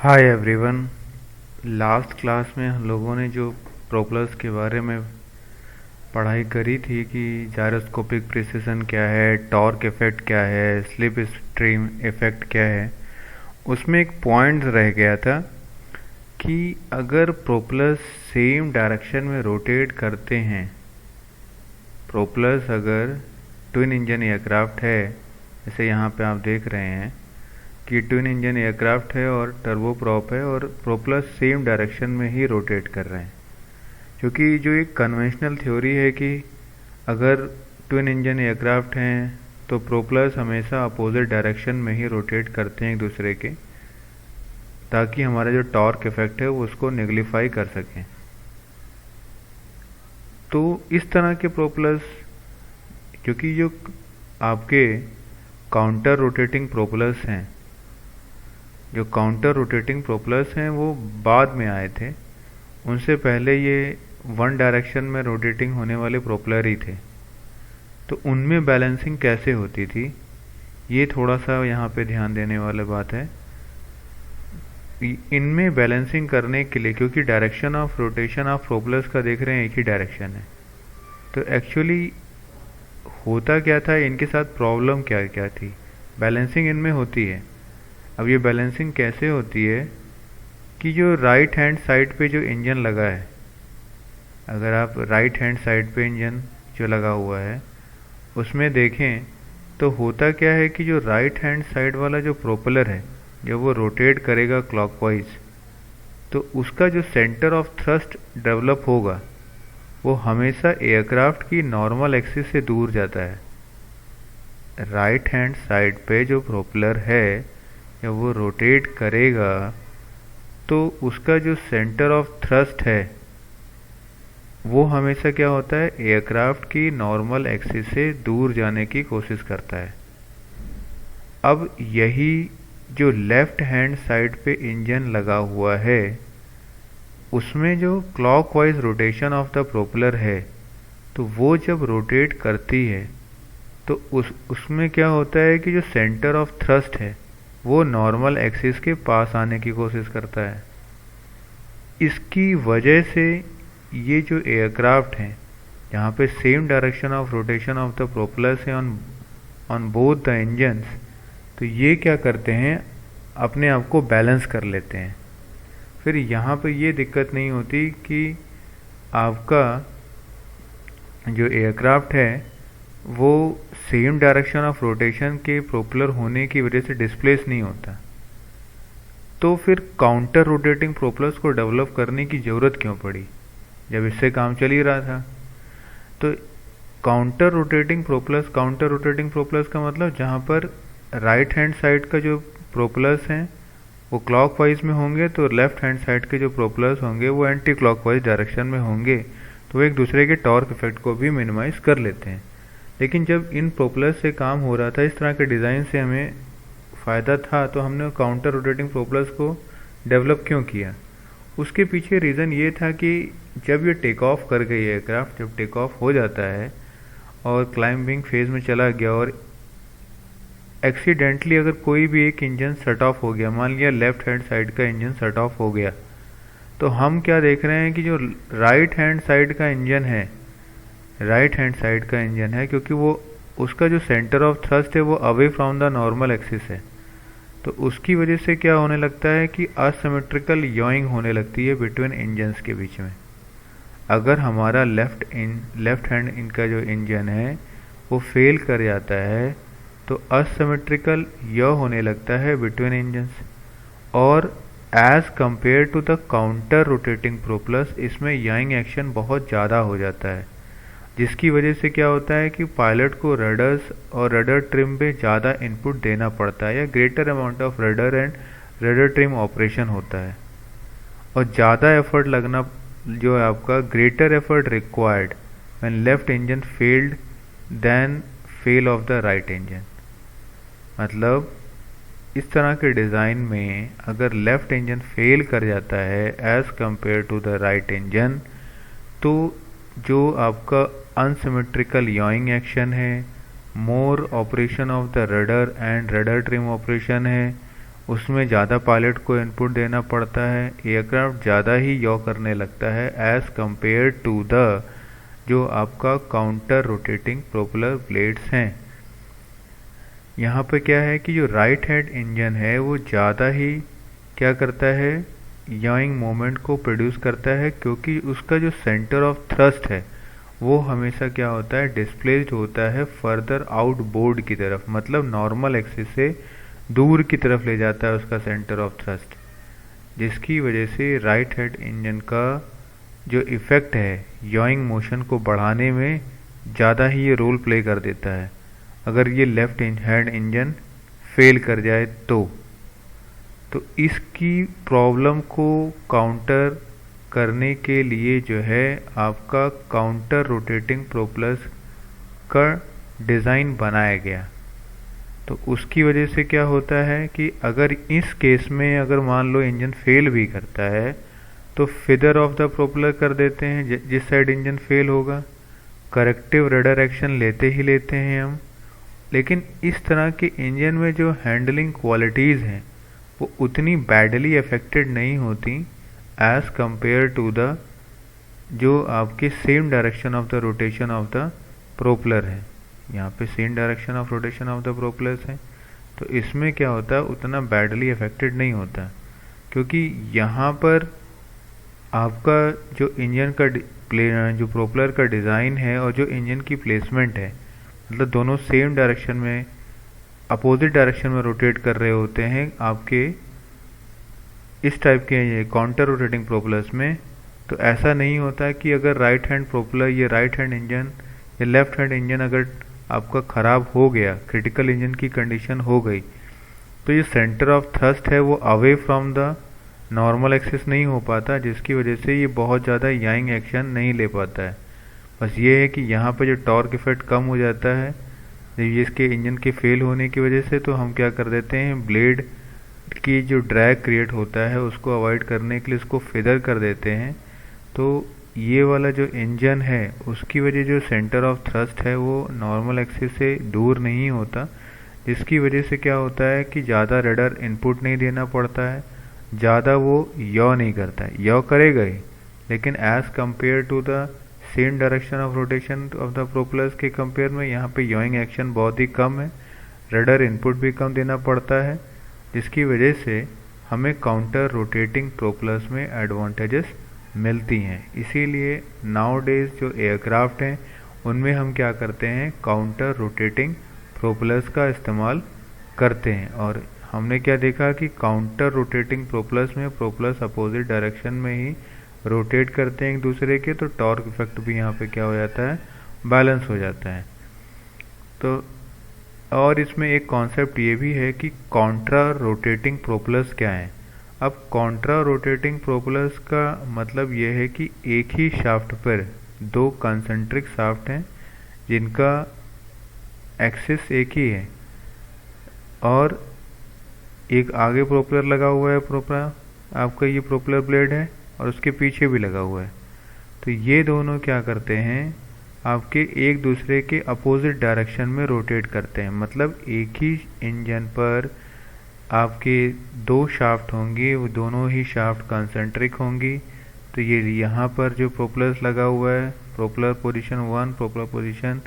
Hi everyone. Last class में हम लोगों ने जो प्रोपेलर्स के बारे में पढ़ाई करी थी कि जायरोस्कोपिक प्रिसिशन क्या है, टॉर्क इफेक्ट क्या है, स्लिप स्ट्रीम इफेक्ट क्या है, उसमें एक पॉइंट रह गया था कि अगर प्रोपेलर्स सेम डायरेक्शन में रोटेट करते हैं, प्रोपेलर्स अगर ट्विन इंजन एयरक्राफ्ट है, जैसे यहाँ पे आप देख रहे हैं कि ट्विन इंजन एयरक्राफ्ट है और टर्बो प्रॉप है और प्रोपेलर सेम डायरेक्शन में ही रोटेट कर रहे हैं। क्योंकि जो एक कन्वेंशनल थ्योरी है कि अगर ट्विन इंजन एयरक्राफ्ट हैं तो प्रोपेलर्स हमेशा अपोजिट डायरेक्शन में ही रोटेट करते हैं एक दूसरे के, ताकि हमारा जो टॉर्क इफेक्ट है वो उसको नेगलिफाई कर सकें। तो इस तरह के प्रोपेलर्स, क्योंकि जो आपके काउंटर रोटेटिंग प्रोपेलर्स हैं, जो काउंटर रोटेटिंग प्रोपेलर्स हैं वो बाद में आए थे, उनसे पहले ये वन डायरेक्शन में रोटेटिंग होने वाले प्रोपेलर ही थे। तो उनमें बैलेंसिंग कैसे होती थी, ये थोड़ा सा यहाँ पे ध्यान देने वाली बात है। इनमें बैलेंसिंग करने के लिए, क्योंकि direction of rotation of propellers का देख रहे हैं एक ही डायरेक्शन है, तो एक्चुअली होता क्या था, इनके साथ प्रॉब्लम क्या क्या थी। बैलेंसिंग इनमें होती है। अब ये बैलेंसिंग कैसे होती है कि जो राइट हैंड साइड पे जो इंजन लगा है, अगर आप राइट हैंड साइड पे इंजन जो लगा हुआ है उसमें देखें तो होता क्या है कि जो राइट हैंड साइड वाला जो प्रोपेलर है, जब वो रोटेट करेगा क्लॉकवाइज, तो उसका जो सेंटर ऑफ थ्रस्ट डेवलप होगा वो हमेशा एयरक्राफ्ट की नॉर्मल एक्सिस से दूर जाता है। राइट हैंड साइड पे जो प्रोपेलर है जब वो रोटेट करेगा तो उसका जो सेंटर ऑफ थ्रस्ट है वो हमेशा क्या होता है, एयरक्राफ्ट की नॉर्मल एक्सिस से दूर जाने की कोशिश करता है। अब यही जो लेफ्ट हैंड साइड पे इंजन लगा हुआ है उसमें जो clockwise rotation of the propeller है, तो वो जब रोटेट करती है तो उसमें क्या होता है कि जो सेंटर ऑफ थ्रस्ट है वो नॉर्मल एक्सिस के पास आने की कोशिश करता है। इसकी वजह से ये जो एयरक्राफ्ट हैं जहाँ पे same direction of rotation of the propellers है ऑन बोथ द इंजन्स, तो ये क्या करते हैं, अपने आप को बैलेंस कर लेते हैं। फिर यहाँ पे ये दिक्कत नहीं होती कि आपका जो एयरक्राफ्ट है वो सेम डायरेक्शन ऑफ रोटेशन के प्रोपेलर होने की वजह से डिस्प्लेस नहीं होता। तो फिर काउंटर रोटेटिंग प्रोपेलर्स को डेवलप करने की ज़रूरत क्यों पड़ी जब इससे काम चल ही रहा था। तो काउंटर रोटेटिंग प्रोपेलर्स का मतलब जहाँ पर राइट हैंड साइड का जो प्रोपेलर्स हैं वो क्लॉकवाइज में होंगे, तो लेफ्ट हैंड साइड के जो प्रोपेलर्स होंगे वो एंटी क्लॉकवाइज डायरेक्शन में होंगे, तो एक दूसरे के टॉर्क इफेक्ट को भी मिनिमाइज कर लेते हैं। लेकिन जब इन प्रोपेलर्स से काम हो रहा था, इस तरह के डिज़ाइन से हमें फ़ायदा था, तो हमने काउंटर रोटेटिंग प्रोपेलर्स को डेवलप क्यों किया। उसके पीछे रीज़न ये था कि जब ये टेक ऑफ कर गई एयरक्राफ्ट, जब टेक ऑफ हो जाता है और क्लाइंबिंग फेज़ में चला गया और एक्सीडेंटली अगर कोई भी एक इंजन शट ऑफ हो गया, मान लिया लेफ्ट हैंड साइड का इंजन शट ऑफ हो गया, तो हम क्या देख रहे हैं कि जो राइट हैंड साइड का इंजन है, क्योंकि वो उसका जो सेंटर ऑफ थ्रस्ट है वो away from the normal axis है, तो उसकी वजह से क्या होने लगता है कि असिमेट्रिकल याइंग होने लगती है बिटवीन इंजन्स के बीच में। अगर हमारा लेफ्ट हैंड इनका जो इंजन है वो फेल कर जाता है तो असिमेट्रिकल यह होने लगता है बिटवीन इंजन्स, और as compared to the counter rotating propellers इसमें याइंग एक्शन बहुत ज़्यादा हो जाता है, जिसकी वजह से क्या होता है कि पायलट को रडर्स और रडर ट्रिम पे ज़्यादा इनपुट देना पड़ता है, या greater amount of rudder and rudder trim operation होता है, और ज़्यादा एफर्ट लगना जो है आपका greater effort required when left engine failed then fail of the right engine. मतलब इस तरह के डिज़ाइन में अगर लेफ्ट इंजन फेल कर जाता है as compare to the right engine, तो जो आपका अनसिमेट्रिकल याइंग एक्शन है, more operation of the rudder and rudder trim operation है, उसमें ज़्यादा पायलट को इनपुट देना पड़ता है, एयरक्राफ्ट ज़्यादा ही यॉ करने लगता है एज़ कंपेयर टू द जो आपका काउंटर रोटेटिंग प्रोपेलर ब्लेड्स हैं। यहाँ पे क्या है कि जो राइट हैंड इंजन है वो ज़्यादा ही क्या करता है, याइंग मोमेंट को प्रोड्यूस करता है, क्योंकि उसका जो सेंटर ऑफ थ्रस्ट है वो हमेशा क्या होता है, डिस्प्लेस्ड होता है फर्दर आउटबोर्ड की तरफ, मतलब नॉर्मल एक्सिस से दूर की तरफ ले जाता है उसका सेंटर ऑफ थ्रस्ट, जिसकी वजह से राइट हैंड इंजन का जो इफ़ेक्ट है याइंग मोशन को बढ़ाने में ज़्यादा ही ये रोल प्ले कर देता है। अगर ये लेफ्ट हैंड इंजन फेल कर जाए तो इसकी प्रॉब्लम को काउंटर करने के लिए जो है आपका काउंटर रोटेटिंग प्रोपेलर्स का डिज़ाइन बनाया गया। तो उसकी वजह से क्या होता है कि अगर इस केस में अगर मान लो इंजन फेल भी करता है तो फिदर ऑफ द प्रोपेलर कर देते हैं जिस साइड इंजन फेल होगा, करेक्टिव रडर एक्शन लेते ही लेते हैं हम। लेकिन इस तरह के इंजन में जो हैंडलिंग क्वालिटीज़ हैं वो उतनी बैडली अफेक्टेड नहीं होती एज़ कंपेयर टू द जो आपके same direction of the rotation of the propeller है। यहाँ पे same direction of rotation of the propellers है, तो इसमें क्या होता है उतना बैडली अफेक्टेड नहीं होता, क्योंकि यहाँ पर आपका जो इंजन का जो प्रोपेलर का डिज़ाइन है और जो इंजन की प्लेसमेंट है, मतलब दोनों सेम डायरेक्शन में अपोजिट डायरेक्शन में रोटेट कर रहे होते हैं आपके इस टाइप के ये काउंटर रोटेटिंग प्रोपेलर्स में। तो ऐसा नहीं होता है कि अगर राइट हैंड प्रोपेलर ये राइट हैंड इंजन या लेफ्ट हैंड इंजन अगर आपका ख़राब हो गया, क्रिटिकल इंजन की कंडीशन हो गई, तो ये सेंटर ऑफ थ्रस्ट है वो away from the normal axis नहीं हो पाता, जिसकी वजह से ये बहुत ज़्यादा याइंग एक्शन नहीं ले पाता है। बस ये है कि यहाँ पे जो टॉर्क इफेक्ट कम हो जाता है ये इसके इंजन के फेल होने की वजह से, तो हम क्या कर देते हैं ब्लेड की जो ड्रैग क्रिएट होता है उसको अवॉइड करने के लिए इसको फेदर कर देते हैं। तो ये वाला जो इंजन है उसकी वजह जो सेंटर ऑफ थ्रस्ट है वो नॉर्मल एक्सिस से दूर नहीं होता, जिसकी वजह से क्या होता है कि ज़्यादा रडर इनपुट नहीं देना पड़ता है, ज़्यादा वो यॉ नहीं करता है, यॉ करेगा ही लेकिन as compare to the same direction of rotation of the propellers के कंपेयर में यहाँ पे यॉइंग एक्शन बहुत ही कम है, रडर इनपुट भी कम देना पड़ता है, जिसकी वजह से हमें काउंटर रोटेटिंग प्रोपेलर्स में एडवांटेजेस मिलती हैं। इसीलिए नाउ डेज जो एयरक्राफ्ट हैं उनमें हम क्या करते हैं काउंटर रोटेटिंग प्रोपेलर्स का इस्तेमाल करते हैं। और हमने क्या देखा कि काउंटर रोटेटिंग प्रोपेलर्स में प्रोपेलर्स अपोजिट डायरेक्शन में ही रोटेट करते हैं एक दूसरे के, तो टॉर्क इफेक्ट भी यहाँ पे क्या हो जाता है, बैलेंस हो जाता है। तो और इसमें एक कॉन्सेप्ट ये भी है कि कॉन्ट्रा रोटेटिंग प्रोपेलर्स क्या हैं। अब कॉन्ट्रा रोटेटिंग प्रोपेलर्स का मतलब ये है कि एक ही शाफ्ट पर दो कंसेंट्रिक शाफ्ट हैं जिनका एक्सिस एक ही है और एक आगे प्रोपेलर लगा हुआ है, प्रोपेलर आपका ये प्रोपेलर ब्लेड है और उसके पीछे भी लगा हुआ है। तो ये दोनों क्या करते हैं आपके एक दूसरे के अपोजिट डायरेक्शन में रोटेट करते हैं, मतलब एक ही इंजन पर आपके दो शाफ्ट होंगे, वो दोनों ही शाफ्ट कंसेंट्रिक होंगी। तो ये यहाँ पर जो प्रोपेलर्स लगा हुआ है, प्रोपेलर पोजीशन 1, प्रोपेलर पोजीशन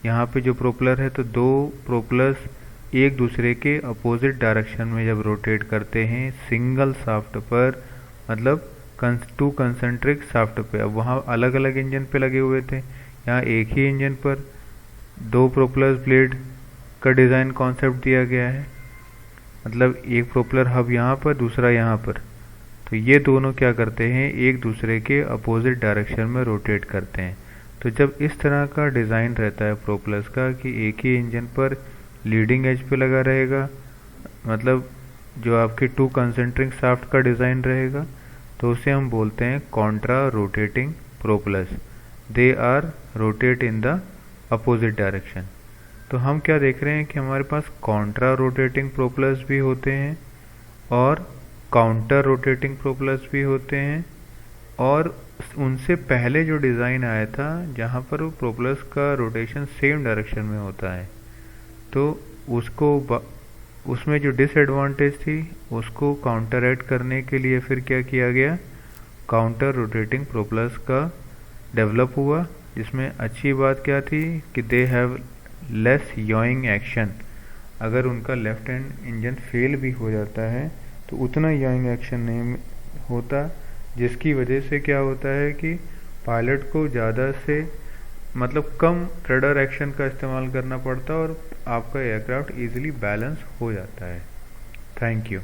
यहाँ पे जो प्रोपेलर है, तो दो प्रोपेलर्स एक दूसरे के अपोजिट डायरेक्शन में जब रोटेट करते हैं सिंगल शाफ्ट पर, मतलब टू कंसेंट्रिक शाफ्ट पे। अब वहाँ अलग अलग इंजन पे लगे हुए थे, यहाँ एक ही इंजन पर दो प्रोपेलर्स ब्लेड का डिज़ाइन कॉन्सेप्ट दिया गया है, मतलब एक प्रोपेलर हब यहाँ पर दूसरा यहाँ पर। तो ये दोनों क्या करते हैं एक दूसरे के अपोजिट डायरेक्शन में रोटेट करते हैं। तो जब इस तरह का डिज़ाइन रहता है प्रोपेलर्स का कि एक ही इंजन पर लीडिंग एज पे लगा रहेगा, मतलब जो आपके टू कंसेंट्रिक शाफ्ट का डिज़ाइन रहेगा, तो उसे हम बोलते हैं contra rotating propellers. They are rotate in the opposite direction. तो हम क्या देख रहे हैं कि हमारे पास कॉन्ट्रा रोटेटिंग प्रोपेलर्स भी होते हैं और काउंटर रोटेटिंग प्रोपेलर्स भी होते हैं, और उनसे पहले जो डिज़ाइन आया था जहाँ पर वो प्रोपेलर्स का रोटेशन सेम डायरेक्शन में होता है, तो उसको उसमें जो डिसएडवांटेज थी उसको काउंटरएक्ट करने के लिए फिर क्या किया गया, काउंटर रोटेटिंग प्रोपेलर्स का डेवलप हुआ, जिसमें अच्छी बात क्या थी कि they have less yawing action. अगर उनका लेफ्ट हैंड इंजन फेल भी हो जाता है तो उतना याइंग एक्शन नहीं होता, जिसकी वजह से क्या होता है कि पायलट को ज़्यादा से मतलब कम रडर एक्शन का इस्तेमाल करना पड़ता है और आपका एयरक्राफ्ट इजीली बैलेंस हो जाता है। Thank you.